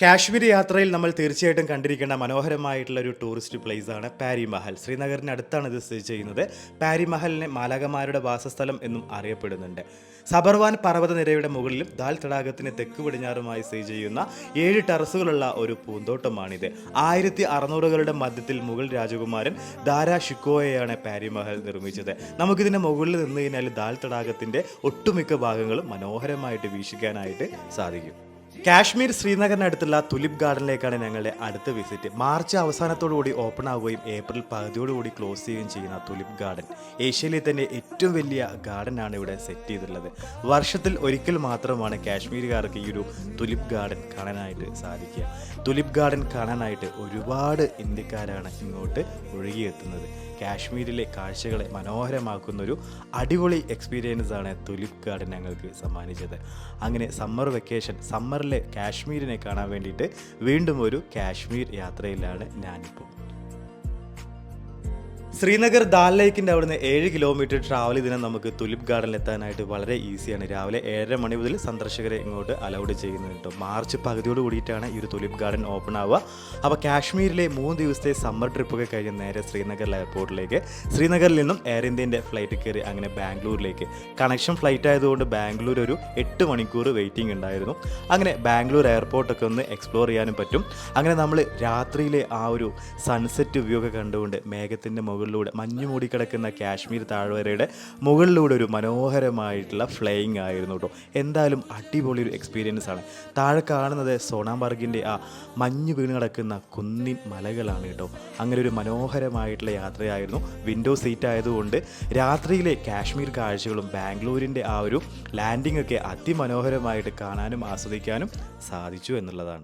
കാശ്മീർ യാത്രയിൽ നമ്മൾ തീർച്ചയായിട്ടും കണ്ടിരിക്കേണ്ട മനോഹരമായിട്ടുള്ള ഒരു ടൂറിസ്റ്റ് പ്ലേസ് ആണ് പാരി മഹൽ. ശ്രീനഗറിന് അടുത്താണ് ഇത് സ്ഥിതി ചെയ്യുന്നത്. പാരി മഹലിനെ മാലാഖമാരുടെ വാസസ്ഥലം എന്നും അറിയപ്പെടുന്നുണ്ട്. സബർവാൻ പർവ്വതനിരയുടെ മുകളിലും ദാൽ തടാകത്തിന് തെക്ക് പടിഞ്ഞാറുമായി സ്ഥിതി ചെയ്യുന്ന 7 ടെറസുകളുള്ള ഒരു പൂന്തോട്ടമാണിത്. 1600കളുടെ മധ്യത്തിൽ മുഗൾ രാജകുമാരൻ ദാരാ ഷിക്കോയെയാണ് പാരി മഹൽ നിർമ്മിച്ചത്. നമുക്കിതിൻ്റെ മുകളിൽ നിന്ന് കഴിഞ്ഞാൽ ദാൽ തടാകത്തിൻ്റെ ഒട്ടുമിക്ക ഭാഗങ്ങളും മനോഹരമായിട്ട് വീക്ഷിക്കാനായിട്ട് സാധിക്കും. കാശ്മീർ ശ്രീനഗറിനടുത്തുള്ള തുലിപ് ഗാർഡനിലേക്കാണ് ഞങ്ങളുടെ അടുത്ത വിസിറ്റ്. മാർച്ച് അവസാനത്തോടുകൂടി ഓപ്പൺ ആവുകയും ഏപ്രിൽ പകുതിയോടുകൂടി ക്ലോസ് ചെയ്യുകയും ചെയ്യുന്ന തുലിപ് ഗാർഡൻ ഏഷ്യയിലെ തന്നെ ഏറ്റവും വലിയ ഗാർഡനാണ് ഇവിടെ സെറ്റ് ചെയ്തിട്ടുള്ളത്. വർഷത്തിൽ ഒരിക്കൽ മാത്രമാണ് കാശ്മീരുകാർക്ക് ഈ ഒരു തുലിപ് ഗാർഡൻ കാണാനായിട്ട് സാധിക്കുക. തുലിപ് ഗാർഡൻ കാണാനായിട്ട് ഒരുപാട് ഇന്ത്യക്കാരാണ് ഇങ്ങോട്ട് ഒഴുകിയെത്തുന്നത്. കാശ്മീരിലെ കാഴ്ചകളെ മനോഹരമാക്കുന്നൊരു അടിപൊളി എക്സ്പീരിയൻസ് ആണ് തുലിപ് ഗാർഡൻ ഞങ്ങൾക്ക് സമ്മാനിച്ചത്. അങ്ങനെ സമ്മറിലെ കാശ്മീരിനെ കാണാൻ വേണ്ടിയിട്ട് വീണ്ടും ഒരു കാശ്മീർ യാത്രയിലാണ് ഞാനിപ്പോൾ. ശ്രീനഗർ ദാൽ ലേക്കിൻ്റെ അവിടുന്ന് 7 കിലോമീറ്റർ ട്രാവൽ ചെയ്തിന് നമുക്ക് തുലിപ് ഗാർഡനിൽ എത്താനായിട്ട് വളരെ ഈസിയാണ്. രാവിലെ 7:30 മണി മുതൽ സന്ദർശകരെ ഇങ്ങോട്ട് അലൗഡ് ചെയ്യുന്നത് കേട്ടോ. മാർച്ച് പകുതിയോട് കൂടിയിട്ടാണ് ഈ ഒരു തുലിപ് ഗാർഡൻ ഓപ്പൺ ആവുക. അപ്പോൾ കാശ്മീരിലെ 3 ദിവസത്തെ സമ്മർ ട്രിപ്പൊക്കെ കഴിഞ്ഞ് നേരെ ശ്രീനഗർ എയർപോർട്ടിലേക്ക്, ശ്രീനഗറിൽ നിന്നും എയർ ഇന്ത്യൻ്റെ ഫ്ലൈറ്റ് കയറി അങ്ങനെ ബാംഗ്ലൂരിലേക്ക്. കണക്ഷൻ ഫ്ലൈറ്റ് ആയതുകൊണ്ട് ബാംഗ്ലൂർ ഒരു 8 മണിക്കൂർ വെയിറ്റിംഗ് ഉണ്ടായിരുന്നു. അങ്ങനെ ബാംഗ്ലൂർ എയർപോർട്ടൊക്കെ ഒന്ന് എക്സ്പ്ലോർ ചെയ്യാനും പറ്റും. അങ്ങനെ നമ്മൾ രാത്രിയിലെ ആ ഒരു സൺസെറ്റ് വ്യൂ ഒക്കെ കണ്ടുകൊണ്ട് മേഘത്തിൻ്റെ മുകളിലൂടെ മഞ്ഞു മൂടിക്കിടക്കുന്ന കാശ്മീർ താഴ്വരയുടെ മുകളിലൂടെ ഒരു മനോഹരമായിട്ടുള്ള ഫ്ലൈയിങ് ആയിരുന്നു കേട്ടോ. എന്തായാലും അടിപൊളി ഒരു എക്സ്പീരിയൻസ് ആണ്. താഴെ കാണുന്നത് സോണാമാർഗിൻ്റെ ആ മഞ്ഞ് വീണ് കിടക്കുന്ന കുന്നിൻ മലകളാണ് കേട്ടോ. അങ്ങനെ ഒരു മനോഹരമായിട്ടുള്ള യാത്രയായിരുന്നു. വിൻഡോ സീറ്റ് ആയതുകൊണ്ട് രാത്രിയിലെ കാശ്മീർ കാഴ്ചകളും ബാംഗ്ലൂരിൻ്റെ ആ ഒരു ലാൻഡിംഗ് ഒക്കെ അതിമനോഹരമായിട്ട് കാണാനും ആസ്വദിക്കാനും സാധിച്ചു എന്നുള്ളതാണ്.